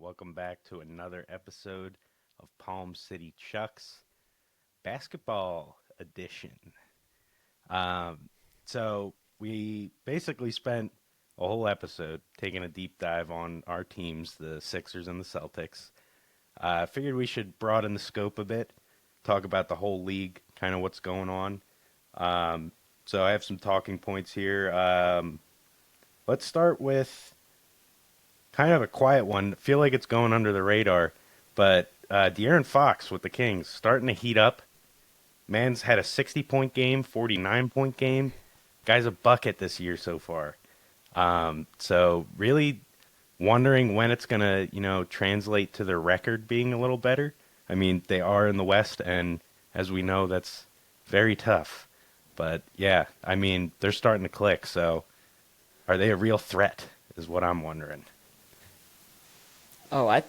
Welcome back to another episode of Palm City Chucks Basketball Edition. Um, so we basically spent a whole episode taking a deep dive on our teams, the Sixers and the Celtics. I figured we should broaden the scope a bit, talk about the whole league, kind of what's going on. So I have some talking points here. Let's start with kind of a quiet one. Feel like it's going under the radar, but De'Aaron Fox with the Kings starting to heat up. Man's had a 60-point game, 49-point game. Guy's a bucket this year so far. So really wondering when it's gonna, translate to their record being a little better. I mean, they are in the West, and as we know, that's very tough. But yeah, I mean, they're starting to click. So are they a real threat? Is what I'm wondering. Oh, I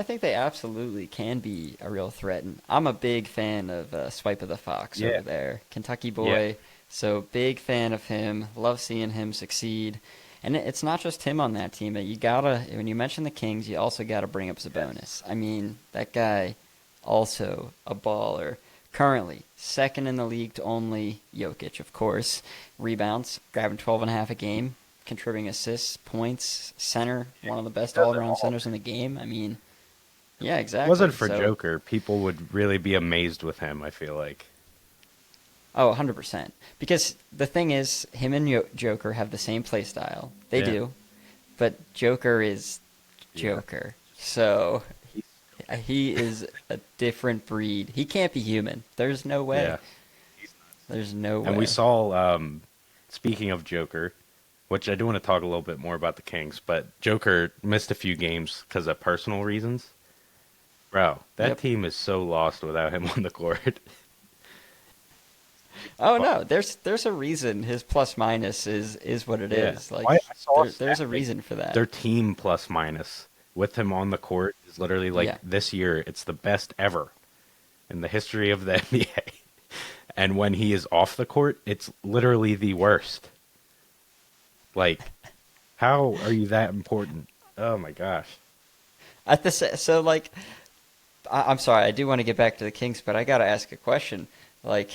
think they absolutely can be a real threat. And I'm a big fan of Swipe of the Fox Yeah, over there, Kentucky yeah. boy. So big fan of him. Love seeing him succeed. And it's not just him on that team. You gotta when you mention the Kings, you also gotta bring up Sabonis. I mean, that guy also a baller. Currently second in the league to only Jokic, of course. Rebounds, grabbing 12 and a half a game, contributing assists, points, center, one of the best Does it all-around all. centers in the game. I mean, yeah, Wasn't exactly. for So, Joker, people would really be amazed with him, I feel like. oh, 100%. Because the thing is, him and Joker have the same play style. They Yeah. do, but Joker is Yeah. Joker. So, He's, he is a different breed. He can't be human. There's no way. yeah. There's no And we way. saw, speaking of Joker, which I do want to talk a little bit more about the Kings, but Joker missed a few games because of personal reasons. Bro, that Yep. team is so lost without him on the court. Oh But, no, there's a reason his plus minus is what it yeah. is. I saw a There's stat, a like, reason for that. their team plus minus with him on the court is literally like Yeah. this year, it's the best ever in the history of the NBA. And when he is off the court, it's literally the worst. Like, how are you that important? Oh my gosh. At the so like I'm sorry, I do want to get back to the Kings, but I gotta ask a question. Like,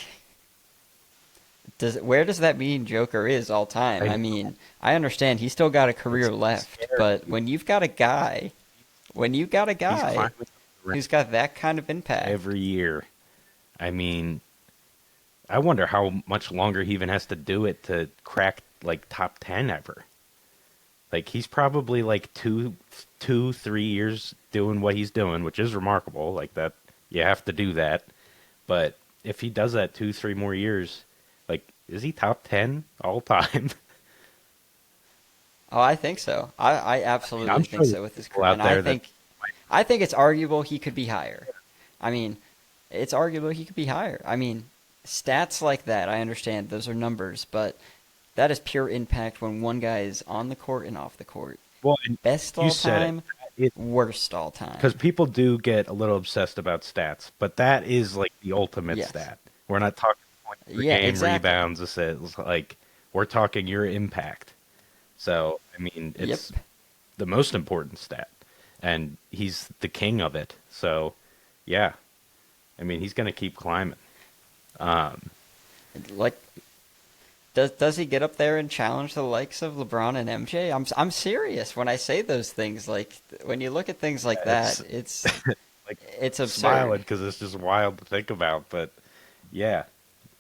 does where does that mean Joker is all time? I I know mean, I understand he's still got a it's career left, but scary. when you've got a He's guy climbing the ranks who's got that kind of impact, every year. I mean, I wonder how much longer he even has to do it to crack like top 10 ever. Like he's probably like 3 years doing what he's doing, which is remarkable. Like that, you have to do that. But if he does that 2, 3 more years, like is he top 10 all time? oh, I think so. I I mean, I'm absolutely sure think there's so with his people career, out and there that I think it's arguable he could be higher. I mean, it's arguable he could be higher. I mean, stats like that, I understand those are numbers, but that is pure impact when one guy is on the court and off the court. well, and Best you all said it. time, It worst all because time. people do get a little obsessed about stats, but that is like the ultimate Yes. stat. We're not talking points per Yeah, game, exactly. rebounds, assists. Like we're talking your impact. So I mean, Yep. it's the most important stat, and he's the king of it. So yeah, I mean, he's gonna keep climbing. Um, Like, does he get up there and challenge the likes of LeBron and MJ? I'm serious when I say those things. Like, when you look at things like it's that, like it's smiling absurd. because it's just wild to think about. But yeah,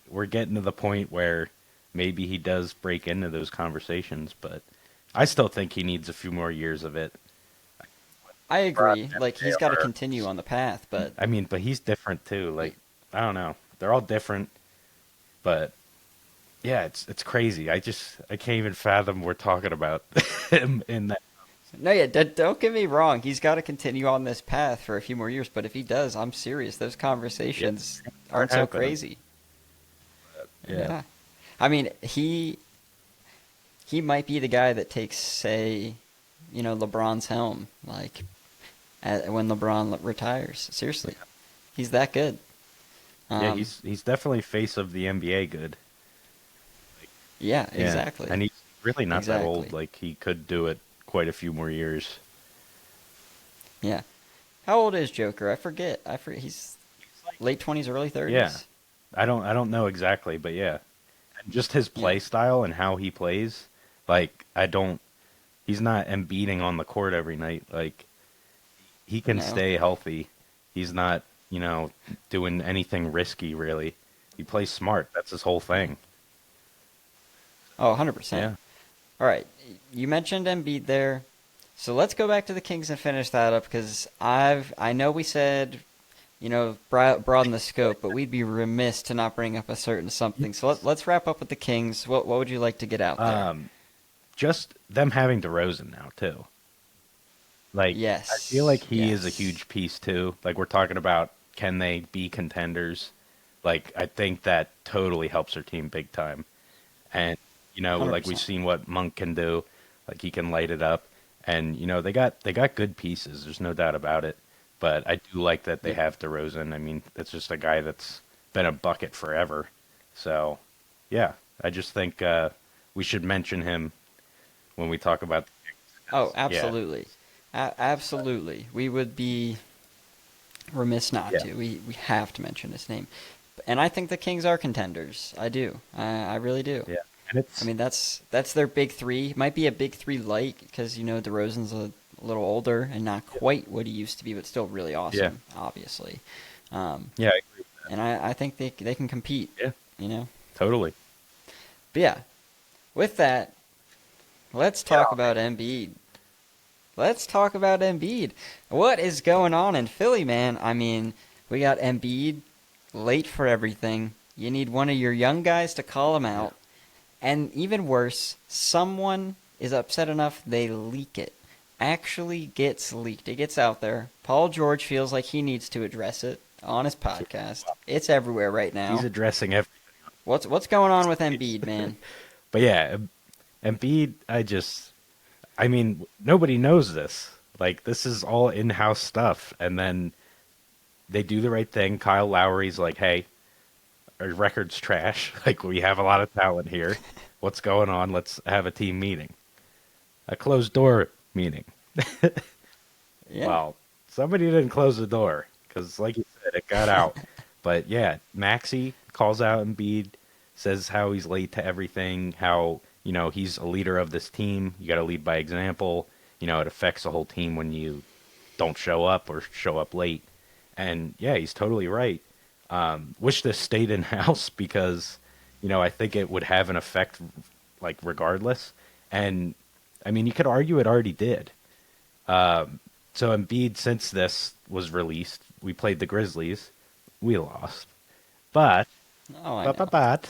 we're getting to the point where maybe he does break into those conversations, but I still think he needs a few more years of it. I LeBron agree. and Like, MJ he's got to are, continue on the path, but I mean, but he's different too. Like, I don't know. They're all different, but yeah, it's crazy. I can't even fathom we're talking about him in that. no, yeah, don't get me wrong. He's got to continue on this path for a few more years, but if he does, I'm serious. Those Yeah, conversations start aren't so happening. crazy. Yeah, Yeah. I mean, he might be the guy that takes, say, LeBron's helm, like when LeBron retires. Seriously, he's that good. yeah, Um, he's definitely face of the NBA good. yeah, Yeah, exactly, and he's really not that old. exactly. Like he could do it quite a few more years. Yeah. How old is Joker? I forget. He's late 20s, early 30s. Yeah. I don't know exactly, but yeah. And just his play Yeah. style and how he plays, like he's not embedding on the court every night. Like he can No. stay healthy. He's not, doing anything risky really. He plays smart. That's his whole thing. Oh, 100%. Yeah. All right. You mentioned Embiid there. So let's go back to the Kings and finish that up because I know we said, broaden the scope, but we'd be remiss to not bring up a certain something. So let's wrap up with the Kings. What would you like to get out there? Just them having DeRozan now too. Like Yes. I feel like he is a Yes. huge piece too. Like we're talking about, can they be contenders? Like I think that totally helps their team big time. And like we've 100%. seen what Monk can do. Like he can light it up. And they got good pieces. There's no doubt about it. But I do like that they Yeah. have DeRozan. I mean, that's just a guy that's been a bucket forever. So, yeah, I just think we should mention him when we talk about. Oh, Yeah, absolutely. Absolutely. We would be remiss not yeah, to. We have to mention his name. And I think the Kings are contenders. I do. I really do. yeah. And I mean, that's their big three. Might be a big three light because DeRozan's a little older and not quite what he used to be, but still really awesome, obviously. Yeah, I agree. And I think they can compete. Yeah, You know. totally. But yeah, with that, let's talk about Embiid. Let's talk about Embiid. What is going on in Philly, man? I mean, we got Embiid late for everything. You need one of your young guys to call him out. And even worse, someone is upset enough they leak it. Actually gets leaked. It gets out there. Paul George feels like he needs to address it on his podcast. It's everywhere right now. He's addressing everything. What's going on with Embiid, man? But yeah, Embiid, I mean, nobody knows this. Like, this is all in-house stuff. And then they do the right thing. Kyle Lowry's like, hey, our record's trash. Like, we have a lot of talent here. What's going on? Let's have a team meeting. A closed door meeting. Yeah. Well, somebody didn't close the door because, like you said, it got out. But yeah, Maxey calls out Embiid, says how he's late to everything, how he's a leader of this team. You got to lead by example. It affects the whole team when you don't show up or show up late. And yeah, he's totally right. Wish this stayed in house because I think it would have an effect, like regardless. And I mean, you could argue it already did. So Embiid, since this was released, we played the Grizzlies. We lost. But, Oh, I but, know. but, but,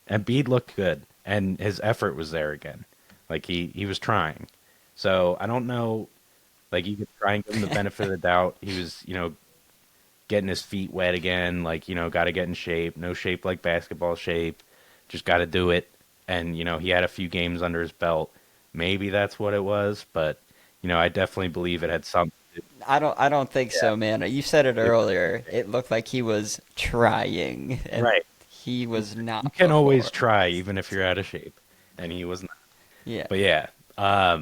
Embiid looked good, and his effort was there again. Like, he was trying. So, I don't know, like, you could try and give him the benefit of the doubt. He was, getting his feet wet again, like, got to get in shape. No shape like basketball shape. Just got to do it. And, he had a few games under his belt. Maybe that's what it was, but, I definitely believe it had something to do. I don't think so, man. You said it earlier. It looked like he was trying, and Right. he was not. You can always before. try, even if you're out of shape. And he was not. Yeah. But yeah,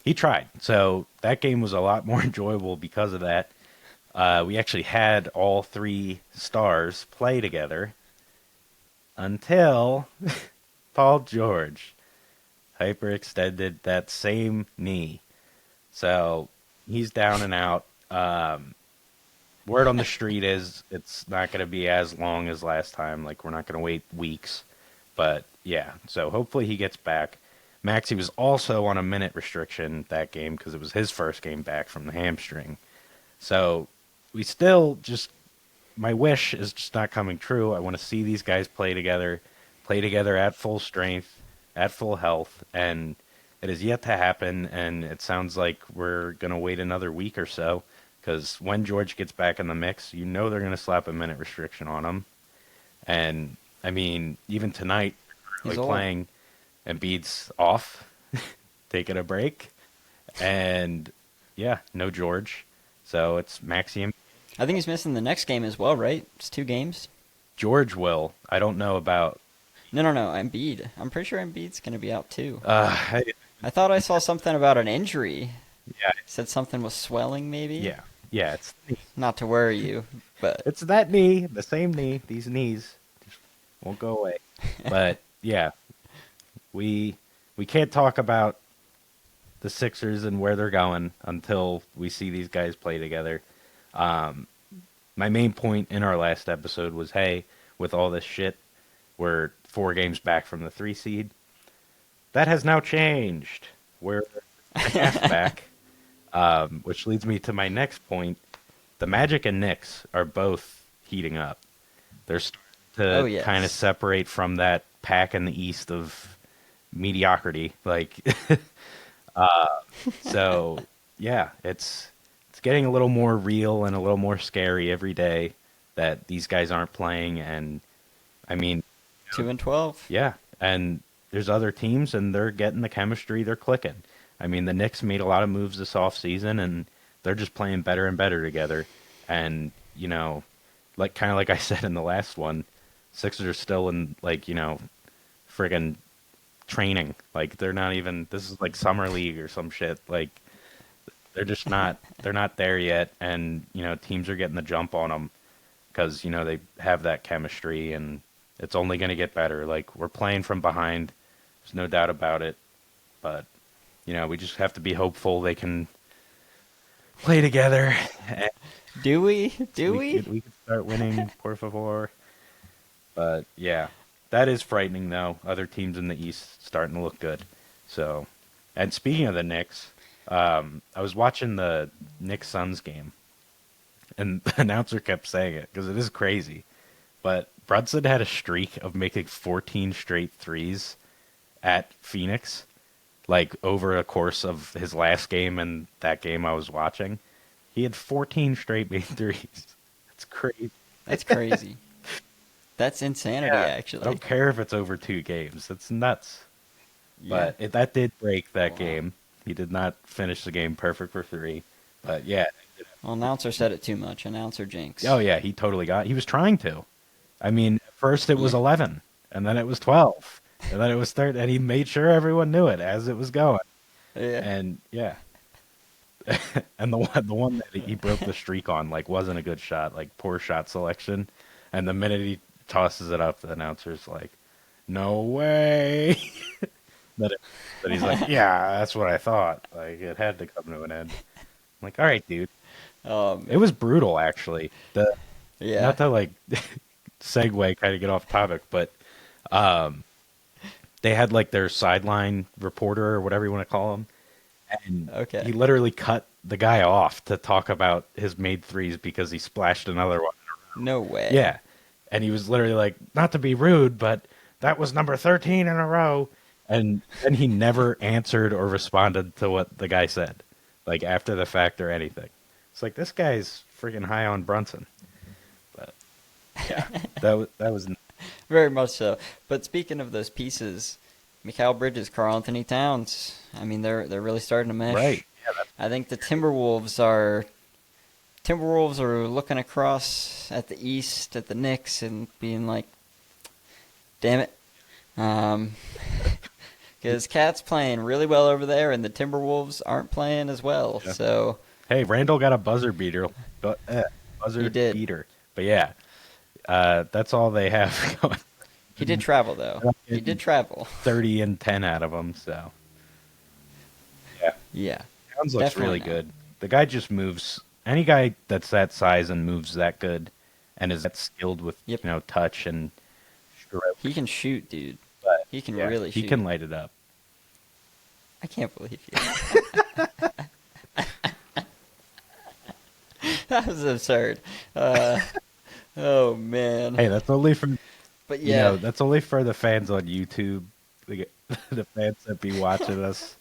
he tried. So that game was a lot more enjoyable because of that. We actually had all three stars play together until Paul George hyperextended that same knee. So he's down and out. Word on the street is it's not going to be as long as last time. Like, we're not going to wait weeks. But yeah, so hopefully he gets back. Maxey was also on a minute restriction that game because it was his first game back from the hamstring. So we still just, my wish is just not coming true. I want to see these guys play together at full strength, at full health, and it is yet to happen. And it sounds like we're going to wait another week or so because when George gets back in the mix, they're going to slap a minute restriction on him. And I mean, even tonight, He's like old. playing, Embiid's off, taking a break, and yeah, no George, so it's Maxey and I think he's missing the next game as well, right? It's 2 games. George will. I don't know about. No. Embiid. I'm pretty sure Embiid's gonna be out too. Uh, I, I thought I saw something about an injury. Yeah, Said something was swelling, maybe. yeah, yeah. Not to worry you, but It's that knee, the same knee. These knees just won't go away. But yeah, we we can't talk about the Sixers and where they're going until we see these guys play together. Um, my main point in our last episode was, hey, with all this shit, we're 4 games back from the 3 seed. That has now changed. We're half back, which leads me to my next point. The Magic and Knicks are both heating up. They're starting oh to kind of yes. separate from that pack in the East of mediocrity. Like, so yeah, it's getting a little more real and a little more scary every day that these guys aren't playing. And I mean, 2-12. yeah, and there's other teams and they're getting the chemistry, they're clicking. I mean, the Knicks made a lot of moves this offseason and they're just playing better and better together. And, like kind of like I said in the last one, Sixers are still in like, friggin' training. Like they're not even this is like summer league or some shit. Like they're not there yet and, teams are getting the jump on them because, they have that chemistry and it's only going to get better. Like we're playing from behind. There's no doubt about it. But, we just have to be hopeful they can play together. And Do we? Do we? we could start winning, por favor. But yeah, that is frightening though. Other teams in the East starting to look good. So, and speaking of the Knicks, I was watching the Knicks Suns game, and the announcer kept saying it because it is crazy. But Brunson had a streak of making 14 straight threes at Phoenix, like over a course of his last game and that game I was watching. He had 14 straight made threes. That's crazy. That's crazy. That's insanity, Yeah, I actually. don't care if it's over 2 games. It's nuts. Yeah. But that did break that Wow. game. He did not finish the game perfect for 3. But yeah. Well, announcer said it too much. Announcer jinx. Oh yeah, he totally got. He was trying to. I mean, at first it was Yeah. 11, and then it was 12, and then it was 13, and he made sure everyone knew it as it was going. Yeah. And yeah. And the one that he broke the streak on like wasn't a good shot, like poor shot selection. And the minute he tosses it up, the announcer's like, "No way!" But he's like, "Yeah, that's what I thought. Like it had to come to an end." I'm like, "All right, dude." It was brutal, actually. Yeah. Not to like segue, kind of get off topic, but they had like their sideline reporter or whatever you want to call him, and Okay. he literally cut the guy off to talk about his made threes because he splashed another one. No way. Yeah. And he was literally like, not to be rude, but that was number 13 in a row. And then he never answered or responded to what the guy said, like after the fact or anything. It's like, this guy's freaking high on Brunson. But yeah, that was Very much so. But speaking of those pieces, Mikal Bridges, Karl Anthony Towns. I mean, they're really starting to mesh. right. I think the Timberwolves are looking across at the East at the Knicks and being like, "Damn it," because Cat's playing really well over there, and the Timberwolves aren't playing as well. Yeah. So Hey, Randall got a buzzer beater. But, buzzer He did. beater. But yeah, that's all they have going. he did travel though. He did travel. 30 and 10 out of them, so. Yeah. Yeah. Towns looks Definitely really not. good. The guy just moves. Any guy that's that size and moves that good, and is that skilled with Yep. touch and stroke, He can shoot, dude. but He can yeah, really he shoot. can light it up. I can't believe you. That was absurd. Oh man. Hey, that's only for But yeah, that's only for the fans on YouTube, the, the fans that be watching us.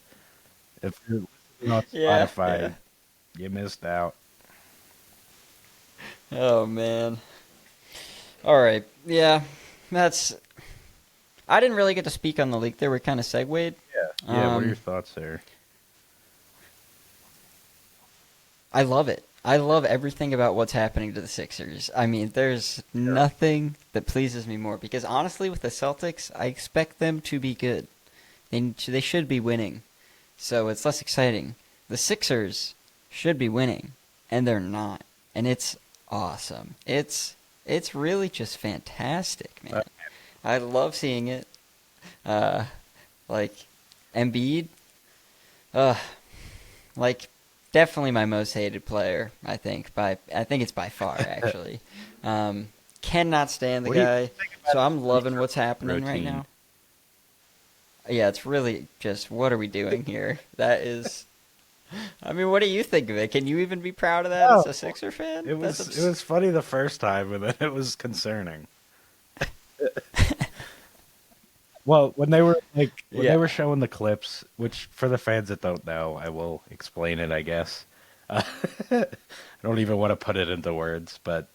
If you're listening on Yeah, Spotify, yeah. you missed out. Oh man. All right. Yeah. That's. I didn't really get to speak on the league there. We kind of segued. Yeah. Yeah. What are your Um, thoughts there? I love it. I love everything about what's happening to the Sixers. I mean, there's nothing that pleases me more because honestly, with the Celtics, I expect them to be good. They should be winning, so it's less exciting. the Sixers should be winning, and they're not, and it's awesome. It's really just fantastic, man. I love seeing it. Like Embiid, uh, like definitely my most hated player. I think it's by far actually. Cannot stand the What do you guy. think about So I'm the loving what's happening right routine? now. Yeah, it's really just what are we doing here? That is. I mean, what do you think of it? Can you even be proud of that as No. a Sixer fan? It was funny the first time, and then it was concerning. Well, when they were Yeah. they were showing the clips, which for the fans that don't know, I will explain it, I guess. I don't even want to put it into words, but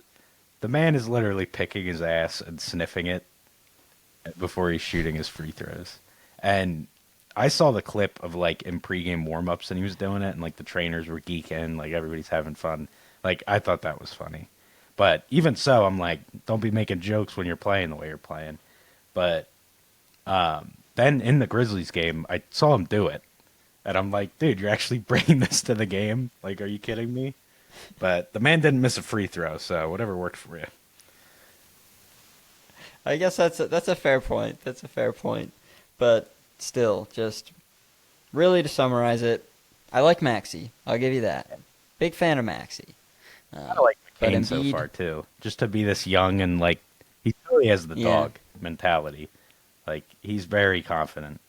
the man is literally picking his ass and sniffing it before he's shooting his free throws. And I saw the clip of like in pregame warm-ups and he was doing it, and like the trainers were geeking, like everybody's having fun. Like I thought that was funny. But even so, I'm like, don't be making jokes when you're playing the way you're playing. But then in the Grizzlies game, I saw him do it, and I'm like, dude, you're actually bringing this to the game? Like, are you kidding me? But the man didn't miss a free throw, so whatever worked for you. I guess that's a fair point. That's a fair point. But still, just really to summarize it, I like Maxey. I'll give you that. Big fan of Maxey. I like But McCain so Embiid- far too. Just to be this young and like he really has the Yeah. dog mentality. Like he's very confident.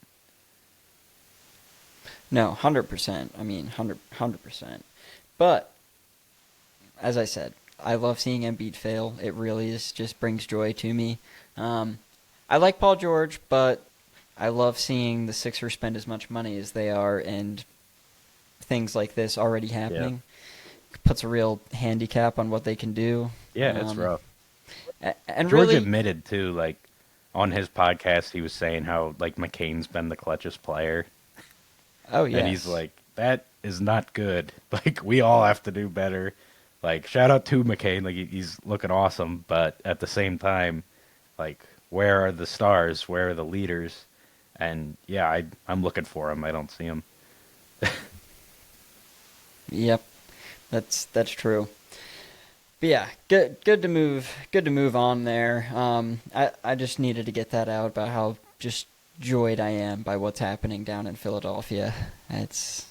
No, 100%. I mean, 100%. But as I said, I love seeing Embiid fail. It really just brings joy to me. I like Paul George, but I love seeing the Sixers spend as much money as they are and things like this already happening. Puts a real handicap on what they can do. Yeah, it's rough. And George really, admitted too, like on his podcast, he was saying how like McCain's been the clutchest player, oh yeah, and he's like, that is not good. Like we all have to do better. Like shout out to McCain, like he's looking awesome, but at the same time, like where are the stars? Where are the leaders? And yeah, I'm looking for him. I don't see him. Yep, that's true. But yeah, good to move on there. I just needed to get that out about how just joyed I am by what's happening down in Philadelphia. It's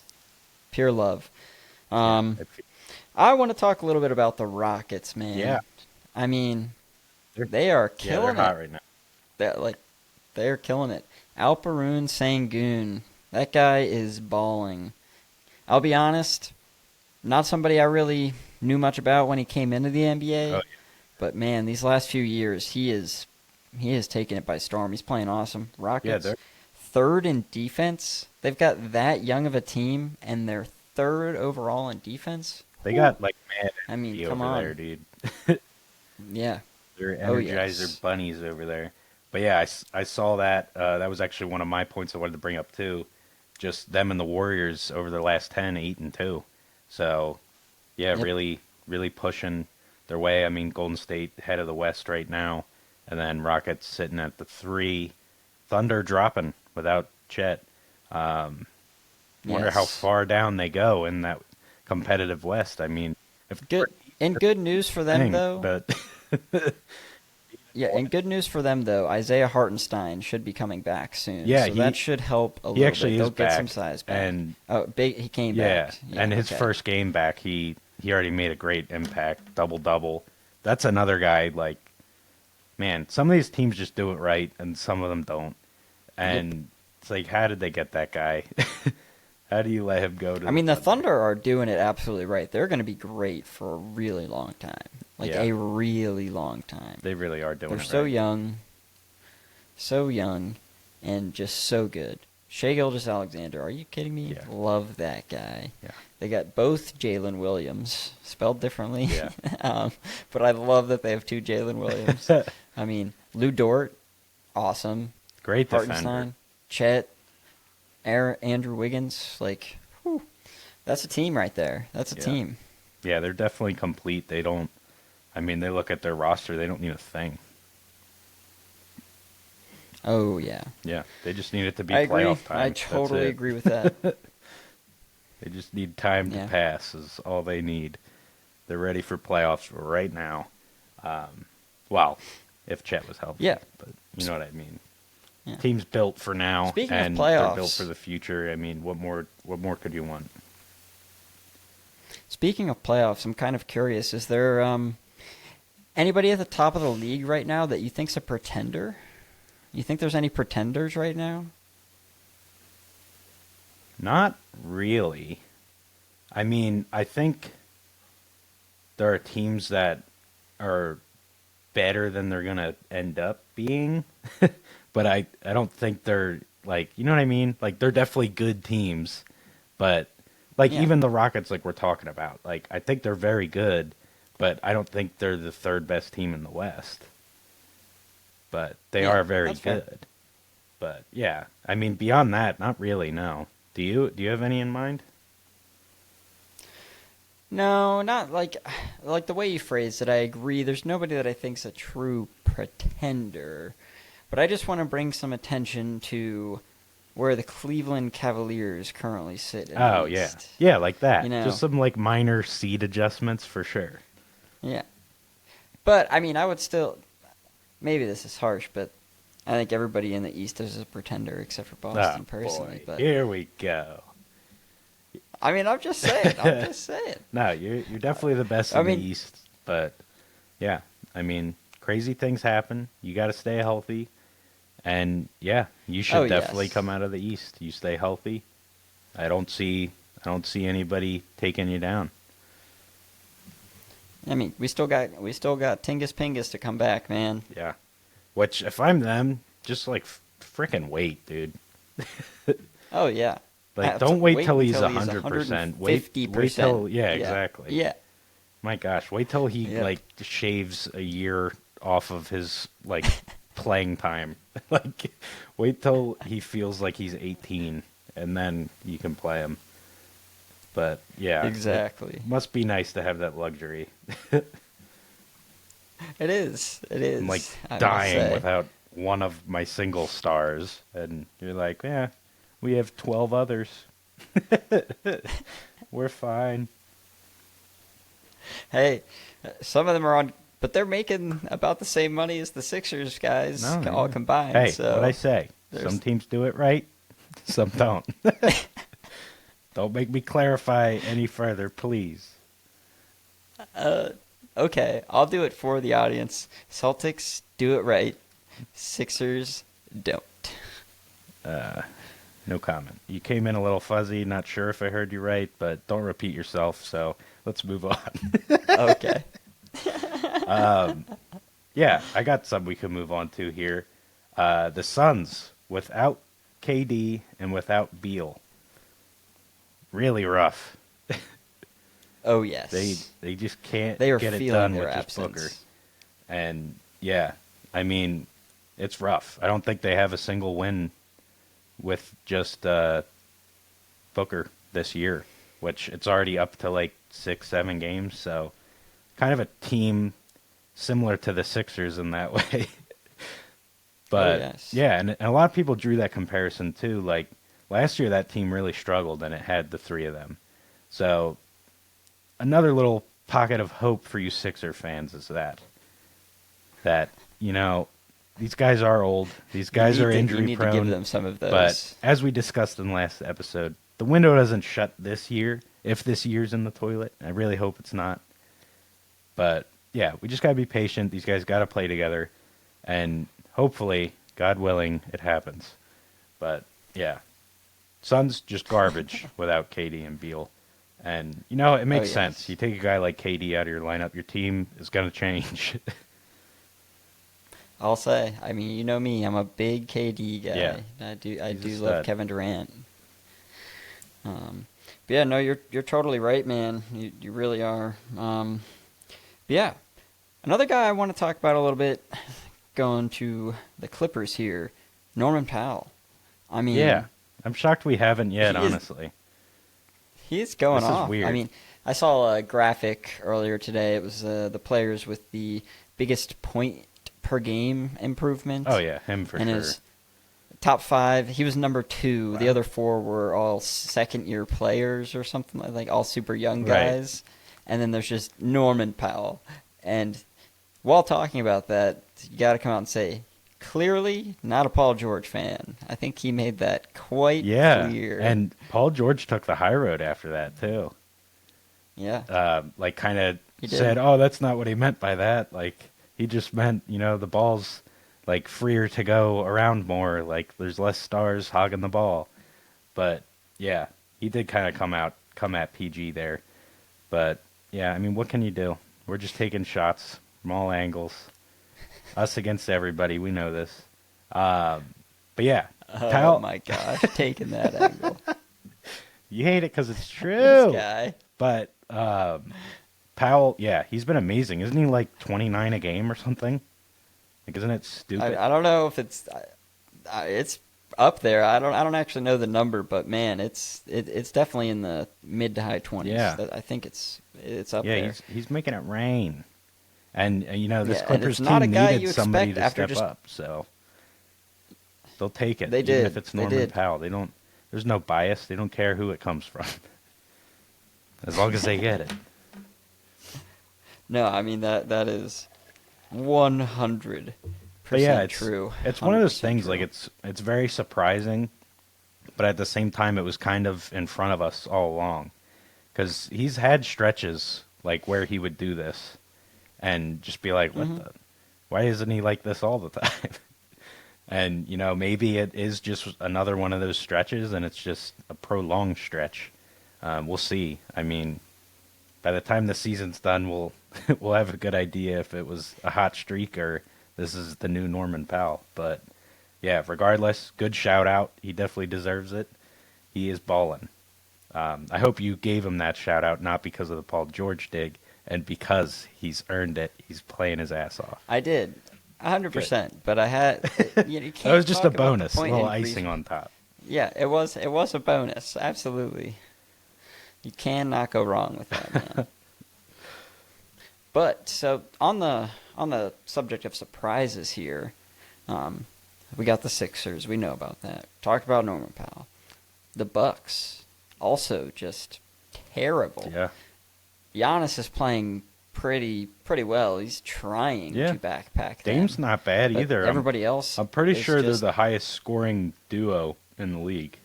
pure love. I want to talk a little bit about the Rockets, man. Yeah. I mean, They're- they are Yeah, killing they're hot it. right now. They're killing it. Alperoon Sengun, that guy is balling. I'll be honest, not somebody I really knew much about when he came into the NBA. Oh, yeah. But man, these last few years, he is taking it by storm. He's playing awesome. Rockets they're- third in defense. They've got that young of a team, and they're third overall in defense. They got like mad I mean, energy come over on. there, dude. Yeah. They're Oh, Energizer yes. bunnies over there. But yeah, I saw that. That was actually one of my points I wanted to bring up too. Just them and the Warriors over their last 10, 8-2. So yeah, Yep. really pushing their way. I mean, Golden State head of the West right now, and then Rockets sitting at the 3. Thunder dropping without Chet. Wonder how Yes. far down they go in that competitive West. I mean, if Good news for them thing, though. but Yeah, and good news for them though. Isaiah Hartenstein should be coming back soon. Yeah, so he- that should help a he little actually bit. They'll is get some back, size back. and He came yeah, back. and his okay. first game back, he already made a great impact, double. That's another guy. Like, man, some of these teams just do it right, and some of them don't. And it's like, how did they get that guy? How do you let him go to? I mean, the Thunder are doing it absolutely right. They're going to be great for a really long time. Like Yeah. a really long time. They really are doing They're it so right. young, and just so good. Shai Gilgeous-Alexander, are you kidding me? Yeah. Love that guy. Yeah. They got both Jalen Williams, spelled differently. Yeah. But I love that they have two Jalen Williams. I mean, Lou Dort, awesome. Great defender. Hartenstein, Chet, Andrew Wiggins, like, whew, that's a team right there. That's a Yeah. team. Yeah, they're definitely complete. They don't. I mean, they look at their roster. They don't need a thing. Oh yeah, Yeah, they just need it to be I agree. playoff time. I That's totally it. agree with that. They just need time to Yeah. pass is all they need. They're ready for playoffs right now. Well, if Chet was healthy. Yeah. But you know what I mean. Yeah. Team's built for now, Speaking of and they're built playoffs- for the future. I mean, what more could you want? Speaking of playoffs, I'm kind of curious. Is there anybody at the top of the league right now that you think's a pretender? You think there's any pretenders right now? Not really. I mean, I think there are teams that are better than they're going to end up being, but I don't think they're like, you know what I mean? Like they're definitely good teams, but like Yeah. even the Rockets like we're talking about, like I think they're very good, but I don't think they're the third best team in the West. But they Yeah, are very that's fair. good. But yeah, I mean beyond that, not really, no. Do you have any in mind? No, not like the way you phrased it. I agree. There's nobody that I think's a true pretender, but I just want to bring some attention to where the Cleveland Cavaliers currently sit. In the Oh yeah, East. yeah, like that. You know. Just some like minor seed adjustments for sure. Yeah, but I mean, I would still. Maybe this is harsh, but I think everybody in the East is a pretender except for Boston, Oh, personally. boy. But Here we go. I mean, I'm just saying. I'm just saying. No, you're definitely the best I in mean- the East, but yeah, I mean, crazy things happen. You got to stay healthy, and yeah, you should Oh, definitely yes. come out of the East. You stay healthy. I don't see anybody taking you down. I mean, we still got Tingus Pingus to come back, man. Yeah, which if I'm them, just like freaking wait, dude. Oh yeah. Like, Uh, don't wait till he's until 100%. Wait 150%. till exactly. Yeah. My gosh, wait till he Yep. like shaves a year off of his like playing time. Like, wait till he feels like he's 18, and then you can play him. But yeah, Exactly. it must be nice to have that luxury. It is. It is. I'm like I must dying say. without one of my single stars, and you're like, yeah, we have 12 others. We're fine. Hey, some of them are on, but they're making about the same money as the Sixers guys, No, all yeah. combined. Hey, so what I say? there's- Some teams do it right, some don't. Don't make me clarify any further, please. Okay, I'll do it for the audience. Celtics do it right. Sixers don't. No comment. You came in a little fuzzy, not sure if I heard you right, but don't repeat yourself, so let's move on. Okay. Yeah, I got some we can move on to here. The Suns, without KD and without Beal. Really rough. Oh yes. They just can't They are get it feeling done their with absence. just Booker. And yeah, I mean, it's rough. I don't think they have a single win with just Booker this year, which it's already up to like 6-7 games. So kind of a team similar to the Sixers in that way. But yes. yeah, and a lot of people drew that comparison too. Like last year, that team really struggled, and it had the three of them. So another little pocket of hope for you Sixer fans is that you know these guys are old. These guys are You injury need prone. to give them some of those. But as we discussed in the last episode, the window doesn't shut this year. If this year's in the toilet, I really hope it's not. But yeah, we just gotta be patient. These guys gotta play together, and hopefully, God willing, it happens. But yeah, Suns just garbage without KD and Beal. And you know it makes yes. sense. You take a guy like KD out of your lineup, your team is gonna change. I'll say, I mean, you know me, I'm a big KD guy. Yeah. I He's a do love stud. Kevin Durant. But yeah, no, you're totally right, man. You really are. But yeah, another guy I want to talk about a little bit, going to the Clippers here, Norman Powell. I mean, Yeah, I'm shocked we haven't yet. He is- Honestly, he's going This is off. I weird. mean, I saw a graphic earlier today. It was the players with the biggest point per game improvement. oh yeah, him for and sure. his top 5. He was number 2. Wow. The other 4 were all second-year players or something like all super young Right. guys. And then there's just Norman Powell. And while talking about that, you got to come out and say, clearly not a Paul George fan. I think he made that quite Yeah, clear. and Paul George took the high road after that too. Yeah. Like kind of He did. said, "Oh, that's not what he meant by that. Like he just meant, the ball's like freer to go around more. Like there's less stars hogging the ball." But yeah, he did kind of come at PG there. But yeah, I mean, what can you do? We're just taking shots from all angles. Us against everybody. We know this. But yeah, Oh Powell, my gosh, taking that angle. you hate it because it's true. This guy. But Powell, yeah, he's been amazing. Isn't he like 29 a game or something? Like, isn't it stupid? I don't know if it's up there. I don't actually know the number, but man, it's definitely in the mid to high 20s. Yeah. I think it's up Yeah, there. he's making it rain. And this Yeah, and Clippers it's not team a guy needed you somebody expect to after step just- up, so they'll take it. They even did. if it's They Norman did. Powell. There's no bias. They don't care who it comes from. As long as they get it. No, I mean that is 100% But yeah, true. it's one of those 100% things, like true. it's very surprising, but at the same time it was kind of in front of us all along. Cuz he's had stretches like where he would do this and just be like, Mm-hmm. why isn't he like this all the time? And maybe it is just another one of those stretches and it's just a prolonged stretch. We'll see. I mean, by the time the season's done, we'll we'll have a good idea if it was a hot streak or this is the new Norman Powell. But yeah, regardless, good shout out. He definitely deserves it. He is balling. I hope you gave him that shout out not because of the Paul George dig and because he's earned it. He's playing his ass off. I did. 100%, but I had you That can't was just a talk about the bonus, a point little increase. icing on top. Yeah, it was a bonus. Absolutely. You cannot go wrong with that, man. But so on the subject of surprises here, we got the Sixers. We know about that. Talked about Norman Powell. The Bucks also just terrible. Yeah. Giannis is playing pretty well. He's trying Yeah. to backpack them. Dame's not bad But either. Everybody else, I'm pretty is sure they're just the highest scoring duo in the league,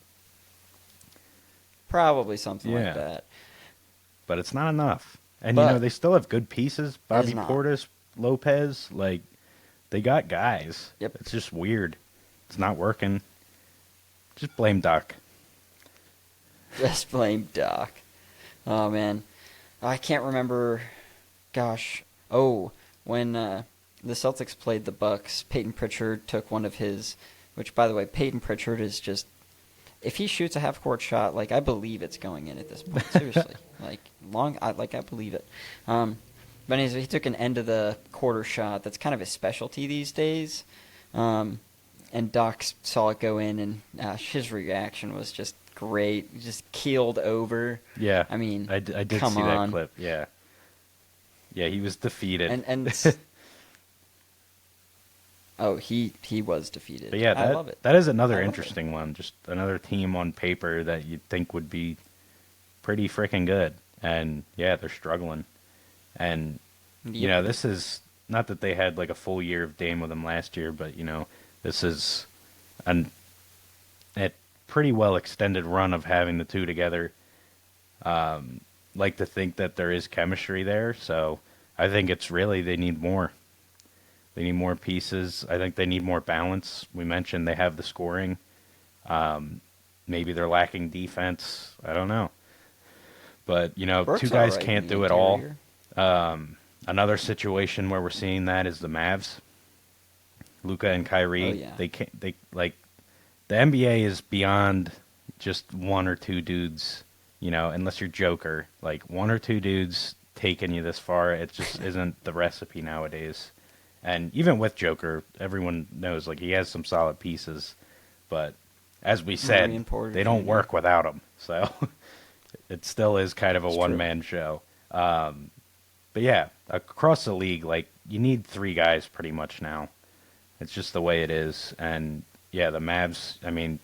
probably something Yeah. like that. but it's not enough. And But- they still have good pieces. Bobby not. Portis, Lopez, like they got guys. Yep. It's just weird. It's not working. Just blame Doc. Just blame Doc. Oh man, I can't remember. Gosh, when the Celtics played the Bucks, Peyton Pritchard took one of his. Which, by the way, Peyton Pritchard is just. If he shoots a half-court shot, like I believe it's going in at this point. Seriously, I believe it. But anyways, he took an end of the quarter shot. That's kind of his specialty these days. And Doc saw it go in, and his reaction was just great. He just keeled over. Yeah. I mean, I did come see on. that clip. Yeah. Yeah, he was defeated. And oh, he was defeated. But yeah, I love it. that is another I love it. interesting one. Just another team on paper that you'd think would be pretty freaking good. And yeah, they're struggling. And Yep. this is not that they had like a full year of Dame with them last year, but this is a pretty well extended run of having the two together. Like to think that there is chemistry there, so I think it's really they need more. They need more pieces. I think they need more balance. We mentioned they have the scoring. Maybe they're lacking defense. I don't know. But, Burke's two guys alright can't in the do it all. interior. Another situation where we're seeing that is the Mavs. Luka and Kyrie. Oh, yeah. They can't. They like the NBA is beyond just one or two dudes. Unless you're Joker, like one or two dudes taking you this far, it just isn't the recipe nowadays. And even with Joker, everyone knows like he has some solid pieces, but as we said, Marion Porter they don't Jr.. work without him. So it still is kind of a It's true. one-man show. But yeah, across the league, like you need three guys pretty much now. It's just the way it is, and yeah, the Mavs, I mean,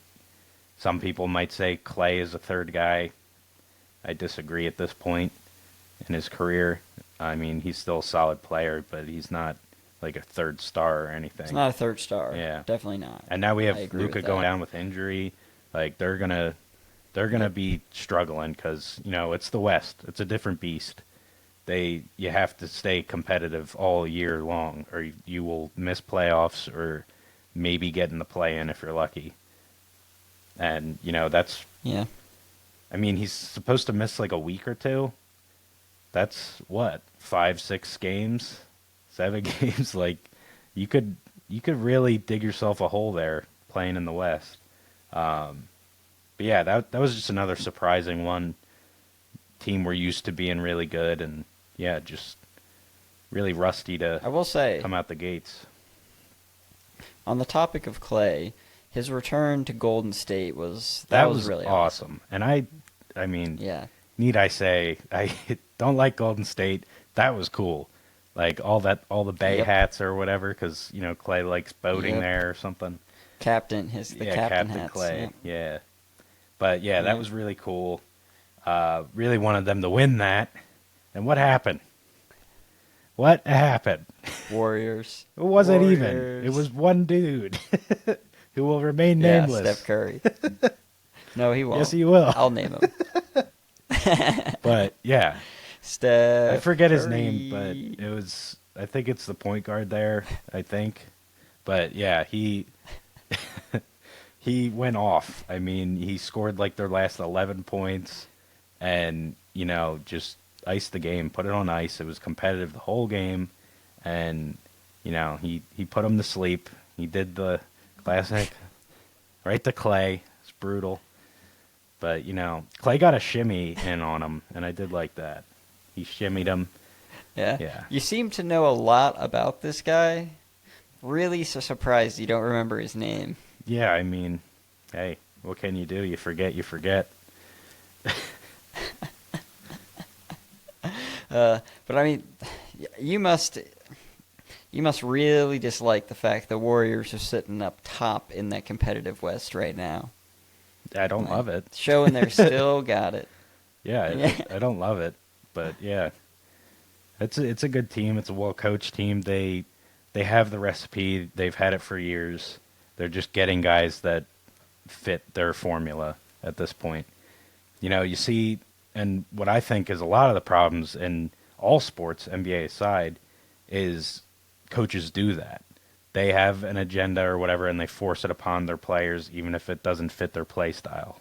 some people might say Clay is a third guy. I disagree at this point in his career. I mean, he's still a solid player, but he's not like a third star or anything. It's not a third star. Yeah. Definitely not. And now we have I agree Luka with going that. down with injury. Like they're gonna be struggling because it's the West. It's a different beast. You have to stay competitive all year long, or you will miss playoffs, or maybe get in the play-in if you're lucky. And that's. Yeah. I mean, he's supposed to miss like a week or two. That's what 5, 6 games, 7 games. Like you could really dig yourself a hole there playing in the West. But yeah, that was just another surprising one. Team we're used to being really good, and yeah, just really rusty to I will say, come out the gates. on the topic of Clay, his return to Golden State was That was really awesome. And I mean, Yeah. need I say, I don't like Golden State. That was cool. Like all the Bay Yep. hats or whatever, because Clay likes boating Yep. there or something. Captain Yeah, captain hats. Clay. Yeah. Yeah, but yeah, that Yeah. was really cool. Really wanted them to win that. And what happened? What happened? Warriors. It wasn't even. It Warriors. was one dude who will remain Yeah, nameless. Steph Curry. No, he won't. Yes, he will. I'll name him. But yeah, Steph. I forget his Curry. name, but it was. I think it's the point guard there. I think, but yeah, he he went off. I mean, he scored like their last 11 points, and just iced the game, put it on ice. It was competitive the whole game, and he put him to sleep. He did the classic right to Clay. It's brutal, but Clay got a shimmy in on him, and I did like that. He shimmied him. Yeah. Yeah. You seem to know a lot about this guy. Really surprised you don't remember his name. Yeah, I mean, hey, what can you do? You forget, you forget. But I mean, you must really dislike the fact the Warriors are sitting up top in that competitive West right now. I don't Like, love it. Showing they're still got it. Yeah, Yeah. I don't love it, but yeah, it's a good team. It's a well coached team. They have the recipe. They've had it for years. They're just getting guys that fit their formula at this point. You see, and what I think is a lot of the problems in all sports, NBA aside, is coaches do that. They have an agenda or whatever, and they force it upon their players, even if it doesn't fit their play style.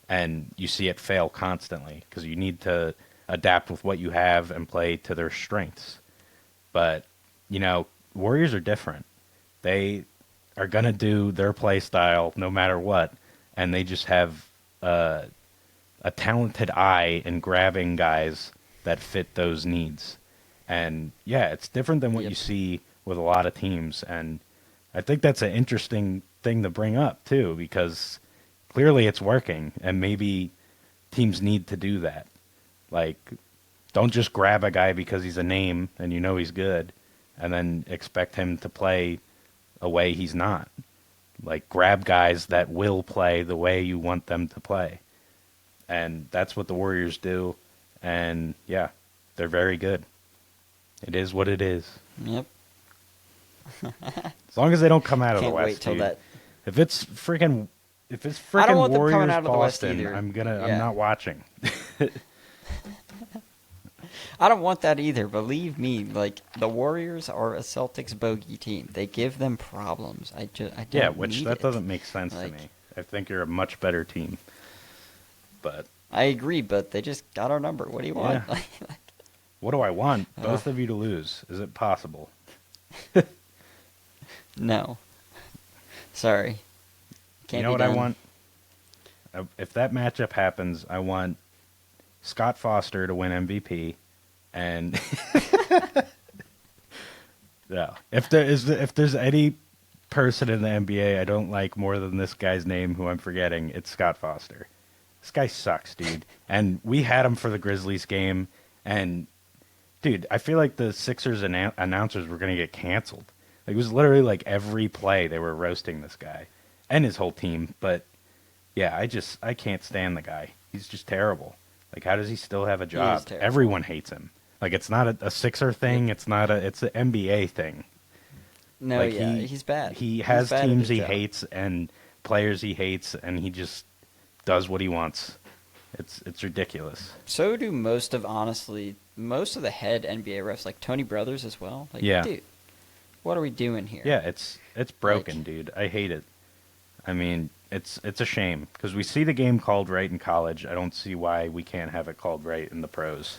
And you see it fail constantly because you need to adapt with what you have and play to their strengths. But, Warriors are different. They are going to do their play style no matter what, and they just have a talented eye in grabbing guys that fit those needs. And, yeah, it's different than what Yep. you see with a lot of teams. And I think that's an interesting thing to bring up, too, because clearly it's working, and maybe teams need to do that. Like, don't just grab a guy because he's a name and he's good, and then expect him to play a way he's not. Like, grab guys that will play the way you want them to play. And that's what the Warriors do. And, yeah, they're very good. It is what it is. Yep. As long as they don't come out of Can't the West, wait till dude. that. If it's freaking I don't want them coming Warriors out of the West Boston, either. I'm Yeah. not watching. I don't want that either. Believe me, like the Warriors are a Celtics bogey team. They give them problems. I don't Yeah, which need that it. doesn't make sense Like- to me. I think you're a much better team. But I agree, but they just got our number. What do you want? Yeah. what do I want? Ugh. Both of you to lose. Is it possible? No. Sorry. Can't You know be what done. I want? If that matchup happens, I want Scott Foster to win MVP, and yeah, if there's any person in the NBA I don't like more than this guy's name, who I'm forgetting, it's Scott Foster. This guy sucks, dude. And we had him for the Grizzlies game, and dude, I feel like the Sixers announcers were gonna get canceled. Like, it was literally like every play they were roasting this guy. and his whole team. But yeah, I can't stand the guy. He's just terrible. Like, how does he still have a He is job? terrible. Everyone hates him. Like, it's not a Sixer thing. It's not it's an NBA thing. No, Like, yeah, he's bad. He He's has bad at teams his he job. hates and players he hates, and he just does what he wants. It's ridiculous. So do most of the head NBA refs, like Tony Brothers as well. Like, Yeah. dude, what are we doing here? Yeah, it's broken, Like- dude. I hate it. I mean, it's a shame because we see the game called right in college. I don't see why we can't have it called right in the pros.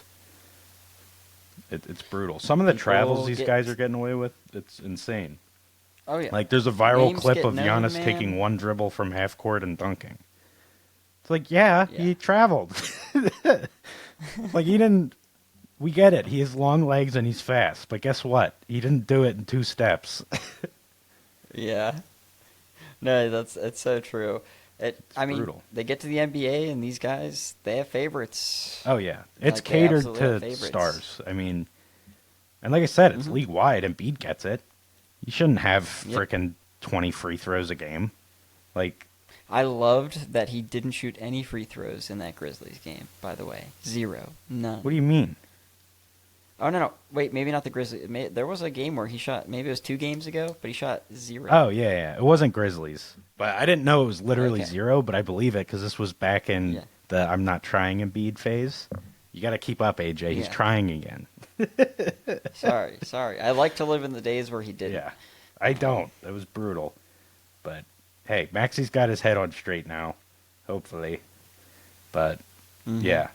It's brutal. Some of the People travels these get- guys are getting away with, it's insane. Oh yeah. Like, there's a viral Names clip get of known, Giannis man. taking one dribble from half court and dunking. It's like, yeah, Yeah. he traveled. Like, he didn't. We get it. He has long legs and he's fast, but guess what? He didn't do it in 2 steps. Yeah. No, it's so true. I mean, brutal. they get to the NBA and these guys, they have favorites. Oh yeah, it's Like, they catered absolutely have to favorites. stars. I mean, and like I said, it's Mhm. league wide. Embiid gets it. You shouldn't have Yep. frickin' 20 free throws a game. Like, I loved that he didn't shoot any free throws in that Grizzlies game, by the way. 0. None. what do you mean? Oh, no. Wait, maybe not the Grizzlies. There was a game where he shot, maybe it was 2 games ago, but he shot 0. Oh yeah. It wasn't Grizzlies, but I didn't know it was literally Okay. 0. But I believe it because this was back in Yeah. the I'm not trying Embiid phase. You got to keep up, AJ. He's Yeah. trying again. Sorry. I like to live in the days where he didn't. Yeah, I don't. It was brutal. But hey, Maxi's got his head on straight now, hopefully. But Mhm. yeah,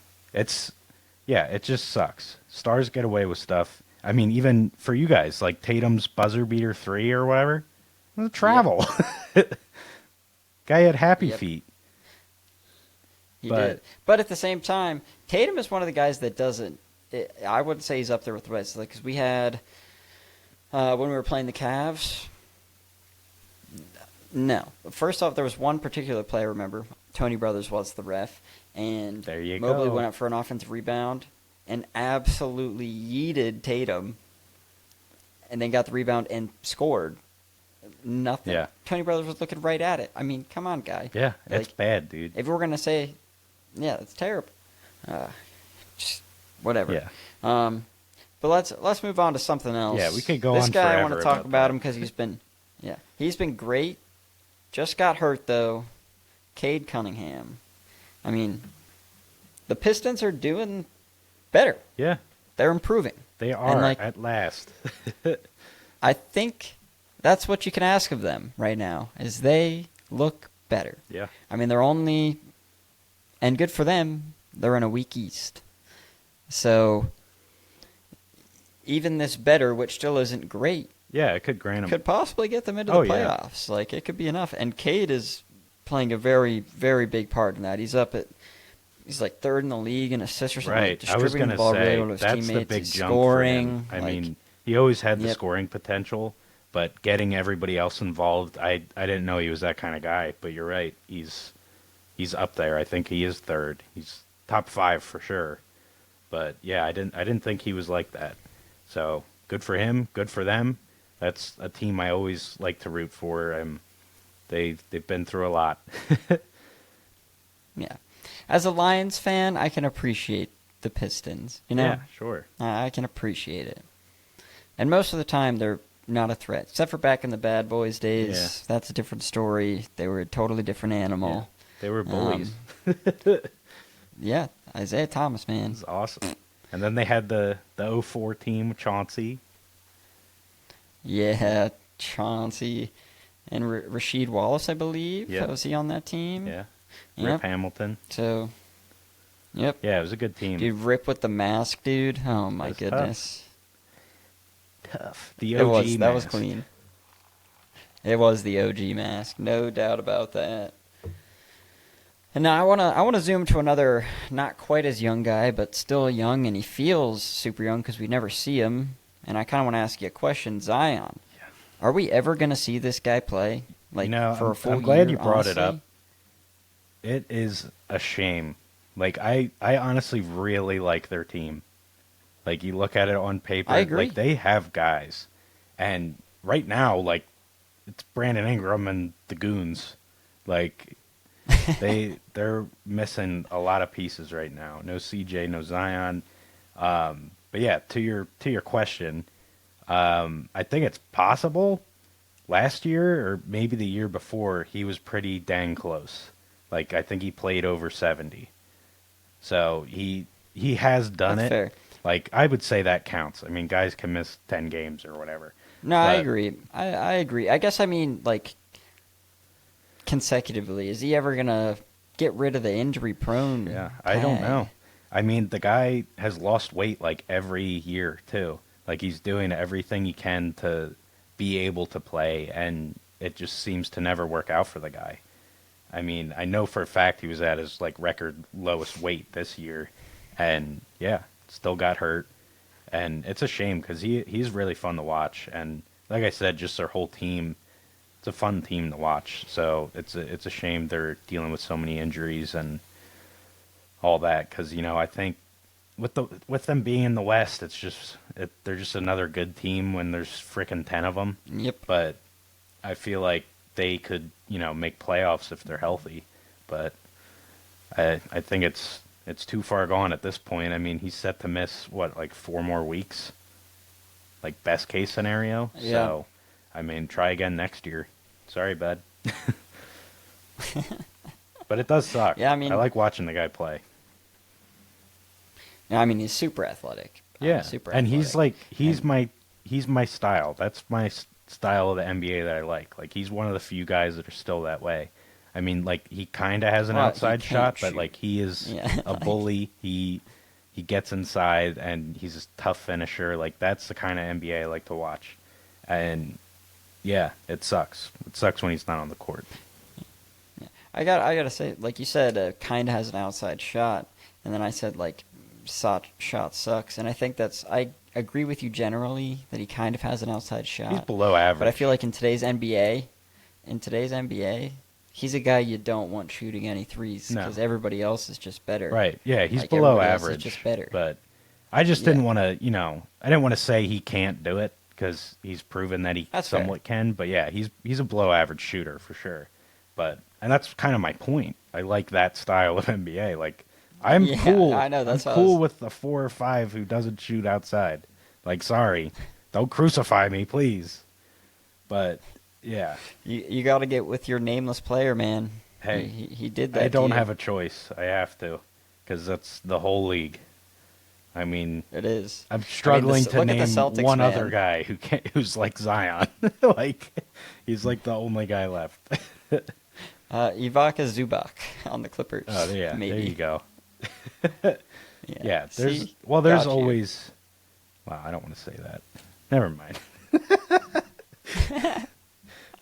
it just sucks. Stars get away with stuff. I mean, even for you guys, like Tatum's buzzer beater 3 or whatever, it was travel. Guy had happy Yep. feet. He But- did. But at the same time, Tatum is one of the guys that doesn't. I would say he's up there with the rest. Like, 'cause we had when we were playing the Cavs. No. First off, there was one particular play I remember. Tony Brothers was the ref, and There you Mobley go. went up for an offensive rebound and absolutely yeeted Tatum, and then got the rebound and scored. Nothing. Yeah. Tony Brothers was looking right at it. I mean, come on, guy. Yeah, it's Like, bad, dude. If we're gonna say, yeah, it's terrible. Just whatever. Yeah. But let's move on to something else. Yeah, we could go this on guy I want forever to talk about about that. him because he's been great. Just got hurt though. Cade Cunningham. I mean, the Pistons are doing better. Yeah, They're improving. they are like- at last. I think that's what you can ask of them right now. Is they look better. Yeah. I mean, they're only, and good for them, they're in a weak East. So, even this better, which still isn't great, Yeah, it could grant him. could possibly get them into Oh, the yeah. playoffs. Like, it could be enough. And Cade is playing a very, very big part in that. He's like 3rd in the league in assists or something. Like, Right. I was distributing going the to ball say really to his that's teammates. the big He's jump scoring. for him. I like, mean, he always had the Yep. scoring potential, but getting everybody else involved, I didn't know he was that kind of guy. But you're right. He's up there. I think he is 3rd. He's top 5 for sure. But yeah, I didn't think he was like that. So good for him. Good for them. That's a team I always like to root for. They've been through a lot. yeah. As a Lions fan, I can appreciate the Pistons. You know, Yeah, sure. I can appreciate it. And most of the time, they're not a threat, except for back in the Bad Boys days. Yeah. That's a different story. They were a totally different animal. They were bullies. Yeah, Isaiah Thomas, It man. was awesome. And then they had the 04 team with Chauncey. Yeah, Chauncey and Rasheed Wallace, I believe. Yeah. Was he on that team? Yeah. Yep. Rip Hamilton. So, yep. Yeah, it was a good team. Dude, Rip with the mask, dude. Oh my That's tough. goodness. Tough. The OG It was. That was mask. clean. It was the OG mask, no doubt about that. And now I wanna zoom to another not quite as young guy, but still young, and he feels super young because we never see him. And I kind of want to ask you a question, Zion. Yeah. Are we ever gonna see this guy play like You know, for a full I'm glad year, you brought it up. honestly? It is a shame. Like I honestly really like their team. Like you look at it on paper, I agree. like they have guys. And right now, like it's Brandon Ingram and the Goons. Like they're missing a lot of pieces right now. No CJ, no Zion. But yeah, to your question, I think it's possible. Last year or maybe the year before, he was pretty dang close. Like I think he played over 70. So he has done That's it. fair. Like I would say that counts. I mean, guys can miss 10 games or whatever. No, I But agree. I agree. I guess I mean like consecutively. Is he ever gonna get rid of the injury prone? yeah, I don't know. I mean, the guy has lost weight like every year too. Like he's doing everything he can to be able to play, and it just seems to never work out for the guy. I mean, I know for a fact he was at his like record lowest weight this year, and yeah, still got hurt, and it's a shame because he's really fun to watch, and like I said, just their whole team, it's a fun team to watch. So it's a shame they're dealing with so many injuries and all that because I think with them being in the West, it's just they're just another good team when there's freaking 10 of them. Yep. But I feel like they could make playoffs if they're healthy. But I think it's too far gone at this point. I mean, he's set to miss what like 4 more weeks, like best case scenario. Yeah. So I mean, try again next year. Sorry, bud. But it does suck. Yeah, I mean- I like watching the guy play. No, I mean he's super athletic. Yeah, super. and he's athletic. like he's And- my style. That's my style of the NBA that I like. Like he's one of the few guys that are still that way. I mean, like he kind of has an Well, he outside can't shot, but shoot. like he is Yeah, a like- bully. He gets inside and he's a tough finisher. Like that's the kind of NBA I like to watch. And yeah, it sucks. It sucks when he's not on the court. I gotta say, like you said, kind of has an outside shot, and then I said like, shot sucks, and I think I agree with you generally that he kind of has an outside shot. He's below average. But I feel like in today's NBA, he's a guy you don't want shooting any threes No. because everybody else is just better. Right. Yeah, he's Like, below everybody else is average. just better. But I just Yeah. didn't want to, I didn't want to say he can't do it because he's proven that he That's fair. somewhat can. But yeah, he's a below average shooter for sure. And that's kind of my point. I like that style of NBA. Like I'm Yeah, cool. I know, that's I'm what I cool was- with a 4 or 5 who doesn't shoot outside. Like sorry, don't crucify me, please. But yeah, You got to get with your nameless player, man. Hey, he did that. I don't to you. have a choice. I have to because that's the whole league. I mean, It is. I'm struggling to look at name the Celtics, one man. other guy who's like Zion. Like he's like the only guy left. Ivica Zubac on the Clippers. Oh yeah, maybe. there you go. Yeah. Yeah, there's See? there's Got you. always. Wow, I don't want to say that. Never mind.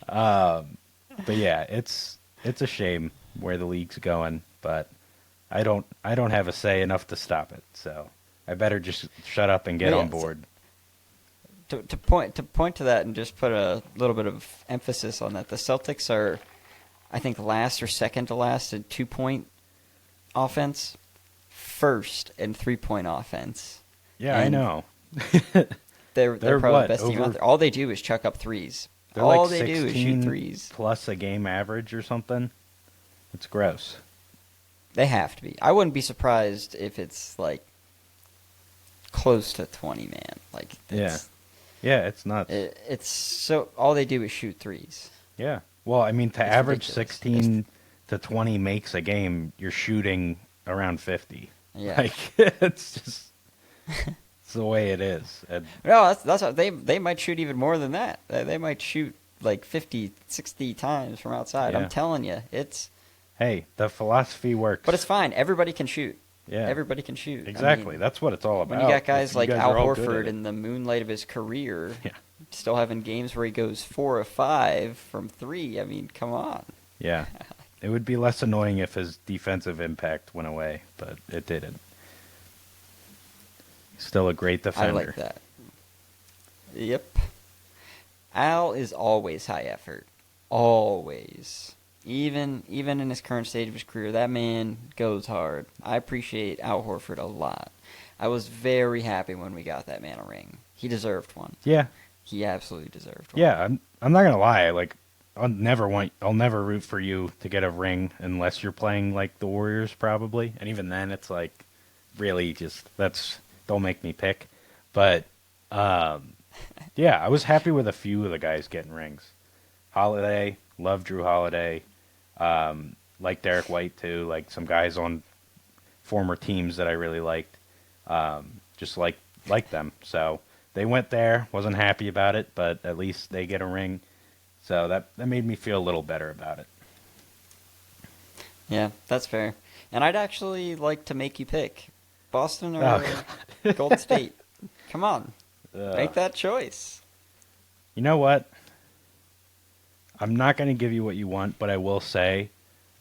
But yeah, it's a shame where the league's going, but I don't have a say enough to stop it. So I better just shut up and get Yeah, on so- board. To point to that and just put a little bit of emphasis on that. The Celtics are, I think, last or second to last in 2-point offense, first in 3-point offense. Yeah, I and know. They're They're probably what, the best team over- out there. All they do is chuck up threes. They're All like they do is 16 shoot threes. plus a game average or something. It's gross. They have to be. I wouldn't be surprised if it's like close to 20, man. Like it's, Yeah, it's nuts. it's so all they do is shoot threes. Yeah. Well, I mean, to It's average ridiculous. 16 to 20 makes a game, you're shooting around 50. Yeah. Like, it's just it's the way it is. And No, that's how they might shoot even more than that. They might shoot like 50, 60 times from outside. Yeah. I'm telling you, it's. hey, the philosophy works. But it's fine. Everybody can shoot. yeah, Everybody can shoot. I exactly. mean, That's what it's all about. when you got guys You like guys Al are all good at Horford it. in the moonlight of his career, Yeah. still having games where he goes 4 or 5 from 3. I mean, come on. Yeah. It would be less annoying if his defensive impact went away, but it didn't. Still a great defender. I like that. Yep. Al is always high effort. Always. Even in his current stage of his career, that man goes hard. I appreciate Al Horford a lot. I was very happy when we got that man a ring. He deserved one. Yeah. He absolutely deserved one. Yeah, I'm not gonna lie. Like, I'll never root for you to get a ring unless you're playing like the Warriors probably. And even then it's like really just don't make me pick. But yeah, I was happy with a few of the guys getting rings. Holiday, love Drew Holiday. Like Derek White too, like some guys on former teams that I really liked. Just like them. So they went there, wasn't happy about it, but at least they get a ring. So that made me feel a little better about it. Yeah, that's fair. And I'd actually like to make you pick Boston or Oh, Golden State. Come on, Ugh. make that choice. You know what? I'm not going to give you what you want, but I will say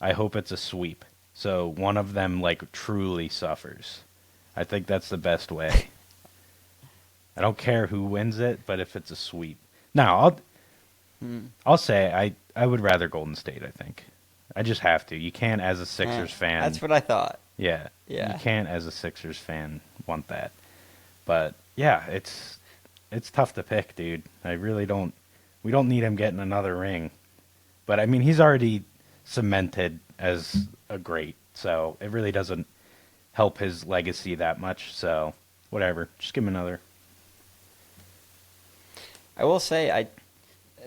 I hope it's a sweep. So one of them like truly suffers. I think that's the best way. I don't care who wins it, but if it's a sweep. Now, I'll say I would rather Golden State, I think. I just have to. You can't as a Sixers fan. That's what I thought. Yeah. Yeah. You can't as a Sixers fan want that. But yeah, it's tough to pick, dude. I really don't we don't need him getting another ring. But I mean, he's already cemented as a great, so it really doesn't help his legacy that much. So, whatever. Just give him another. I will say, a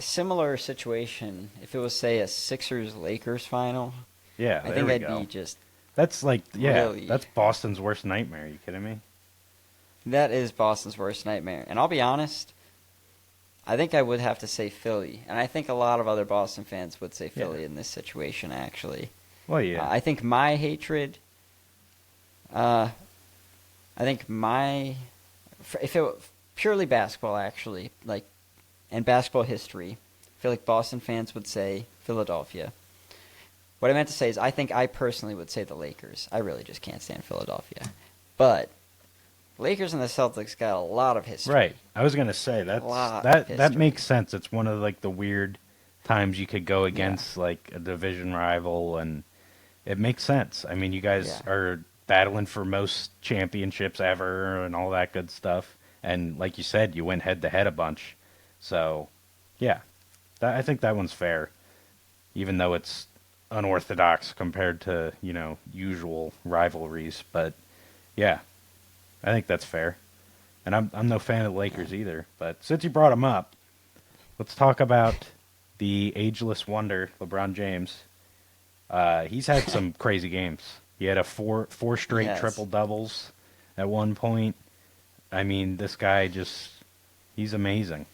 similar situation. If it was, say, a Sixers-Lakers final, Yeah, I there think we I'd go. be just. That's like, yeah, Really? that's Boston's worst nightmare. Are you kidding me? That is Boston's worst nightmare. And I'll be honest, I think I would have to say Philly. And I think a lot of other Boston fans would say Philly in this situation, actually. Well, yeah. I think my hatred. I think if it were purely basketball, actually, like, and basketball history, I feel like Boston fans would say Philadelphia. What I meant to say is I think I personally would say the Lakers. I really just can't stand Philadelphia. But Lakers and the Celtics got a lot of history. Right. I was gonna say that history. makes sense. It's one of like the weird times you could go against like a division rival, and it makes sense. I mean, you guys are battling for most championships ever and all that good stuff. And like you said, you went head to head a bunch. So, yeah, I think that one's fair, even though it's unorthodox compared to usual rivalries. But yeah, I think that's fair. And I'm no fan of the Lakers either. But since you brought them up, let's talk about the ageless wonder, LeBron James. He's had some crazy games. He had a four straight triple doubles at one point. I mean, this guy he's amazing.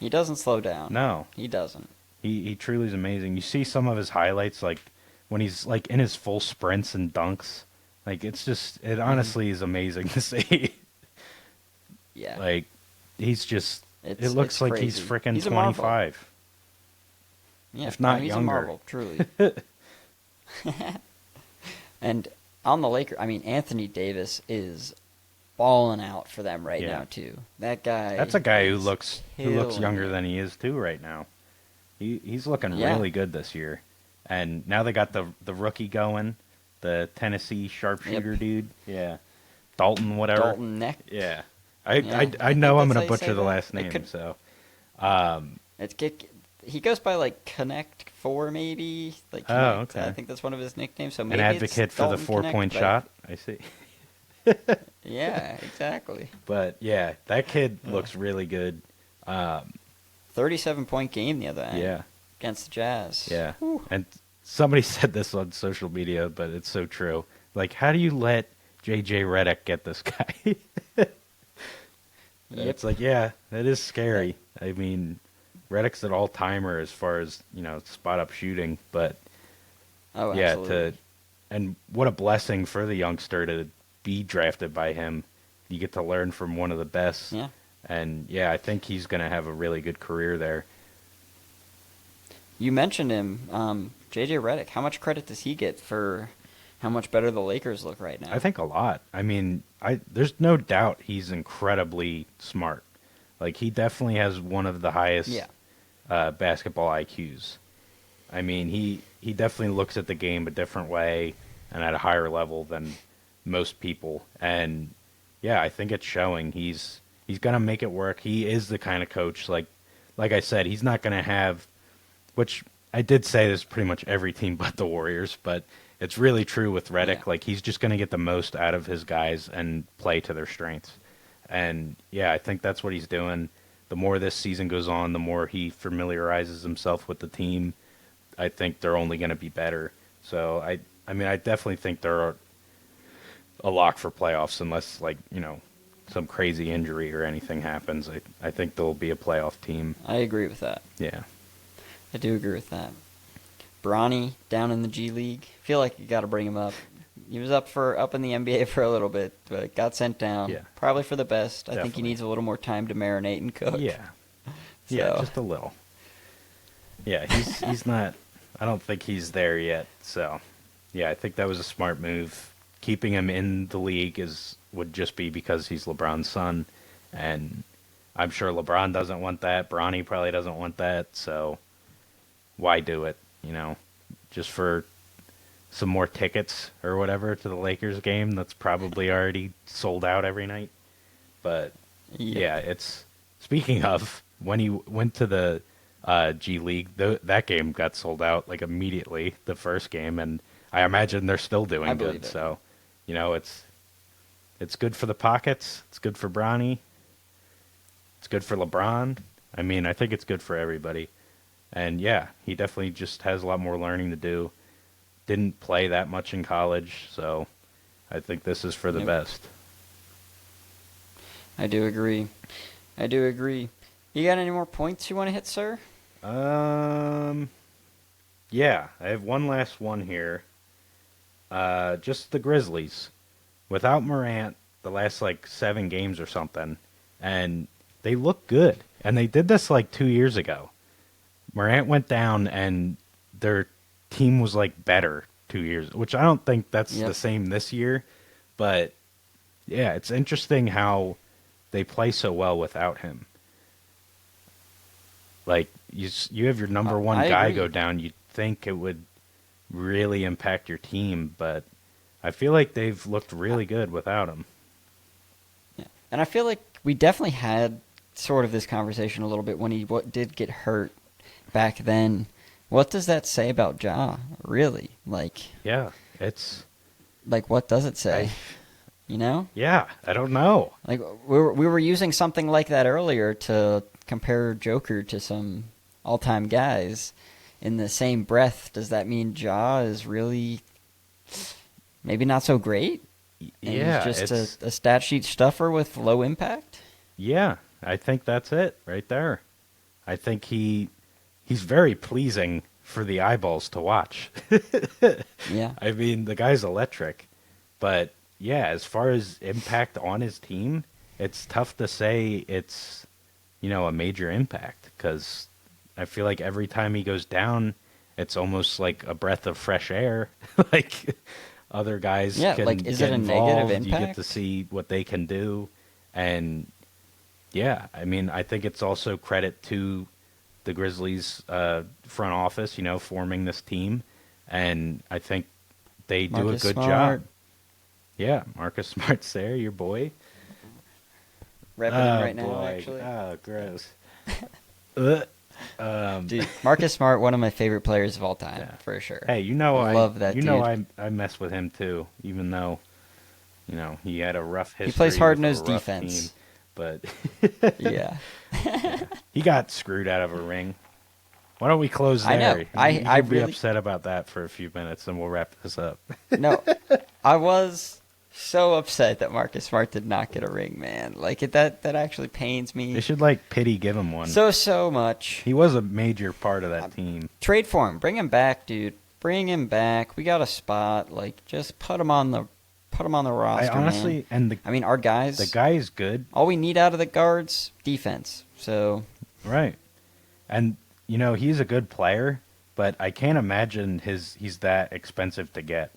He doesn't slow down. No, He doesn't. he truly is amazing. You see some of his highlights, like when he's like in his full sprints and dunks. Like it honestly is amazing to see. Yeah. Like he's it looks it's like crazy. he's freaking He's a marvel. 25. Yeah, if not he's younger. a marvel, truly. And on the Lakers, I mean, Anthony Davis is balling out for them right now too. That guy. That's a guy who is looks killing younger it. than he is too right now. He's looking Yeah. really good this year. And now they got the rookie going, the Tennessee sharpshooter dude. Yeah. Dalton whatever. Dalton Neck. Yeah. Yeah, I know I'm that's going to how you say butcher the that. last It name, could- so He goes by like Connect 4 maybe. Like Oh, Connect. okay. I think that's one of his nicknames. So an maybe it's advocate for the Dalton 4-point Connect, shot. I see. Yeah, exactly. But yeah, that kid looks really good. 37-point game the other night. Yeah. Against the Jazz. Yeah. Whew. And somebody said this on social media, but it's so true. Like, how do you let JJ Redick get this guy? Yep. It's like, yeah, that is scary. I mean, Redick's an all-timer as far as, spot-up shooting, but Oh, yeah, absolutely. and what a blessing for the youngster to be drafted by him. You get to learn from one of the best. Yeah. And yeah, I think he's going to have a really good career there. You mentioned him, JJ Redick. How much credit does he get for how much better the Lakers look right now? I think a lot. I mean, there's no doubt he's incredibly smart. Like, he definitely has one of the highest basketball IQs. I mean, he definitely looks at the game a different way and at a higher level than most people. And yeah, I think it's showing. He's going to make it work. He is the kind of coach, like I said, he's not going to have which I did say this pretty much every team but the Warriors, but it's really true with Redick. Yeah. Like, he's just going to get the most out of his guys and play to their strengths. And yeah, I think that's what he's doing. The more this season goes on, the more he familiarizes himself with the team. I think they're only going to be better. So I mean, I definitely think they're a lock for playoffs unless, like, some crazy injury or anything happens. I think they'll be a playoff team. I agree with that. Yeah. I do agree with that. Bronny down in the G League. Feel like you got to bring him up. He was up in the NBA for a little bit, but got sent down. Yeah. Probably for the best. I think he Definitely. needs a little more time to marinate and cook. Yeah. Yeah, So- just a little. Yeah, he's not. I don't think he's there yet. So, yeah, I think that was a smart move. Keeping him in the league would just be because he's LeBron's son, and I'm sure LeBron doesn't want that. Bronny probably doesn't want that. So, why do it? Just for some more tickets or whatever to the Lakers game that's probably already sold out every night. But yeah, it's speaking of when he went to the G League, that game got sold out like immediately, the first game, and I imagine they're still doing I good. believe it. So, it's good for the pockets. It's good for Bronny. It's good for LeBron. I mean, I think it's good for everybody. And yeah, he definitely just has a lot more learning to do. Didn't play that much in college, so I think this is for the Yep. best. I do agree. You got any more points you want to hit, sir? Yeah, I have one last one here. Just the Grizzlies. Without Morant, the last, 7 games or something, and they look good. And they did this, 2 years ago. Morant went down, and their team was, better 2 years, which I don't think that's Yep. the same this year. But, yeah, it's interesting how they play so well without him. Like, you have your number one I guy agree. go down, you'd think it would really impact your team, but I feel like they've looked really good without him. Yeah. And I feel like we definitely had sort of this conversation a little bit when he did get hurt back then. What does that say about Ja, really? Yeah, it's... What does it say? Yeah, I don't know. Like we were using something like that earlier to compare Joker to some all-time guys. In the same breath, does that mean Ja is really maybe not so great? And Yeah, he's just it's... a stat sheet stuffer with low impact? Yeah, I think that's it right there. I think he's very pleasing for the eyeballs to watch. Yeah. I mean, the guy's electric. But, yeah, as far as impact on his team, it's tough to say it's, a major impact. Because I feel like every time he goes down, it's almost like a breath of fresh air. Other guys Yeah, can is get it a involved. negative You get to impact? see what they can do. And, yeah, I mean, I think it's also credit to the Grizzlies front office, forming this team. And I think they do a Marcus good Smart. job. Yeah, Marcus Smart's there, your boy. Repping him right now, boy. actually. Oh, gross. Dude, Marcus Smart, one of my favorite players of all time, Yeah. for sure. Hey, I love that dude. I mess with him too, even though, he had a rough history. He plays hard-nosed with a rough defense. team, but Yeah. he got screwed out of a ring. Why don't we close there? I know. You I can be really- upset about that for a few minutes, and we'll wrap this up. No, I was so upset that Marcus Smart did not get a ring, man. That actually pains They me should pity give him one. so much. He was a major part of that team. Trade for him. Bring him back, dude. Bring him back. We got a spot. Just put him on the roster, I honestly, man. and I mean, our guys. the guy is good, All we need out of the guards, defense. So right? And he's a good player, but I can't imagine he's that expensive to get.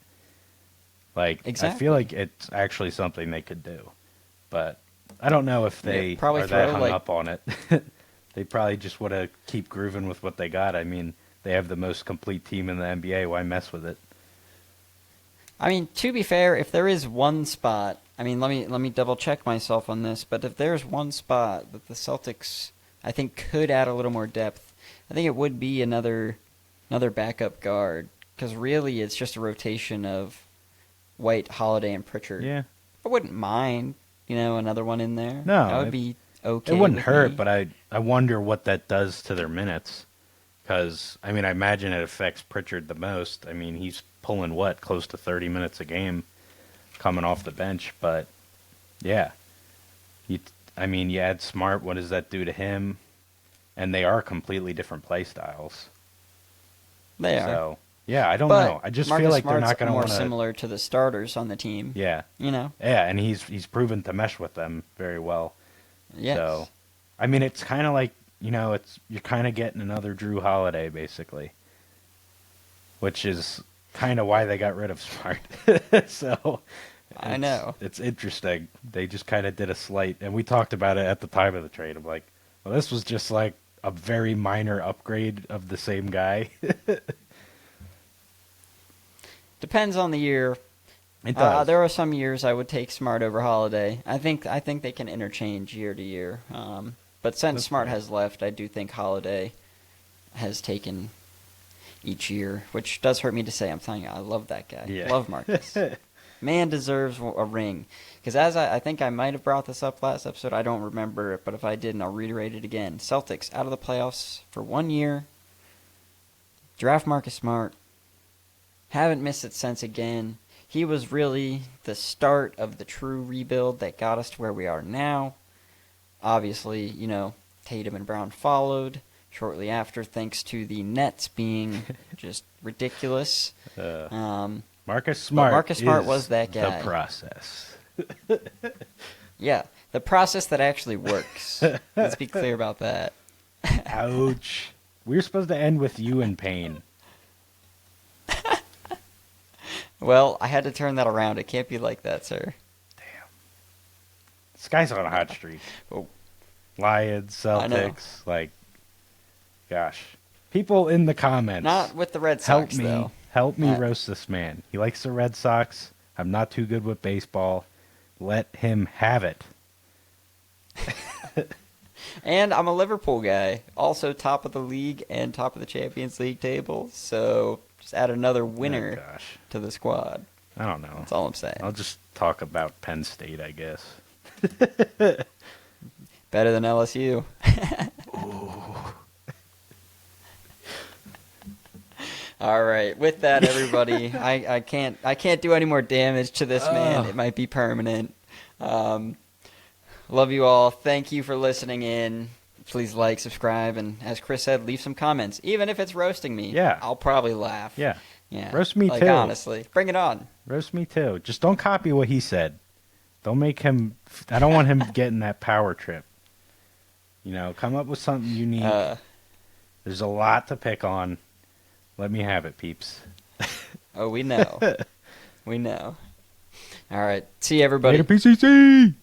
I Exactly. feel like it's actually something they could do, but I don't know if they probably are that throw, hung up on it. They probably just want to keep grooving with what they got. I mean, they have the most complete team in the NBA. Why mess with it? I mean, to be fair, if there is one spot, I mean, let me double check myself on this, but if there's one spot that the Celtics, I think, could add a little more depth, I think it would be another backup guard because really it's just a rotation of White, Holiday, and Pritchard. Yeah. I wouldn't mind, another one in there. No, that would be okay. It wouldn't with hurt, me. but I wonder what that does to their minutes. Because, I mean, I imagine it affects Pritchard the most. I mean, he's pulling, close to 30 minutes a game coming off the bench. But, yeah. You add Smart, what does that do to him? And they are completely different play styles. They are. So, yeah, I don't But know. I just Marcus feel like Smart's they're not going to more want to... similar to the starters on the team. Yeah. Yeah, and he's proven to mesh with them very well. Yes. So, I mean, it's kind of like, you're kind of getting another Drew Holiday, basically. Which is kind of why they got rid of Smart. So, I know. It's interesting. They just kind of did a slight, and we talked about it at the time of the trade. I'm like, well, this was just like a very minor upgrade of the same guy. Depends on the year. It does. There are some years I would take Smart over Holiday. I think they can interchange year to year. But since That's Smart fair. has left, I do think Holiday has taken each year, which does hurt me to say. I'm telling you, I love that guy. Yeah. Love Marcus. Man deserves a ring. Because as I think I might have brought this up last episode, I don't remember it, but if I didn't, I'll reiterate it again. Celtics out of the playoffs for 1 year. Draft Marcus Smart. Haven't missed it since again. He was really the start of the true rebuild that got us to where we are now. Obviously, Tatum and Brown followed shortly after, thanks to the Nets being just ridiculous. Marcus Smart is was that guy. The process. Yeah, the process that actually works. Let's be clear about that. Ouch. We were supposed to end with you in pain. Well, I had to turn that around. It can't be like that, sir. This guy's on a hot streak. Oh. Lions, I know. Celtics, gosh. People in the comments. Not with the Red Sox, though. Help me roast this man. He likes the Red Sox. I'm not too good with baseball. Let him have it. And I'm a Liverpool guy. Also top of the league and top of the Champions League table. So just add another winner Oh, gosh. to the squad. I don't know. That's all I'm saying. I'll just talk about Penn State, I guess. Better than LSU. All right. With that, everybody, I can't do any more damage to this man. It might be permanent. Love you all. Thank you for listening in. Please like, subscribe, and as Chris said, leave some comments. Even if it's roasting me, Yeah. I'll probably laugh. Yeah. Yeah. Roast me like, too. Honestly, bring it on. Roast me too. Just don't copy what he said. Don't make him. I don't want him getting that power trip. Come up with something unique. There's a lot to pick on. Let me have it, peeps. Oh, we know. We know. All right. See you, everybody. Later, PCC!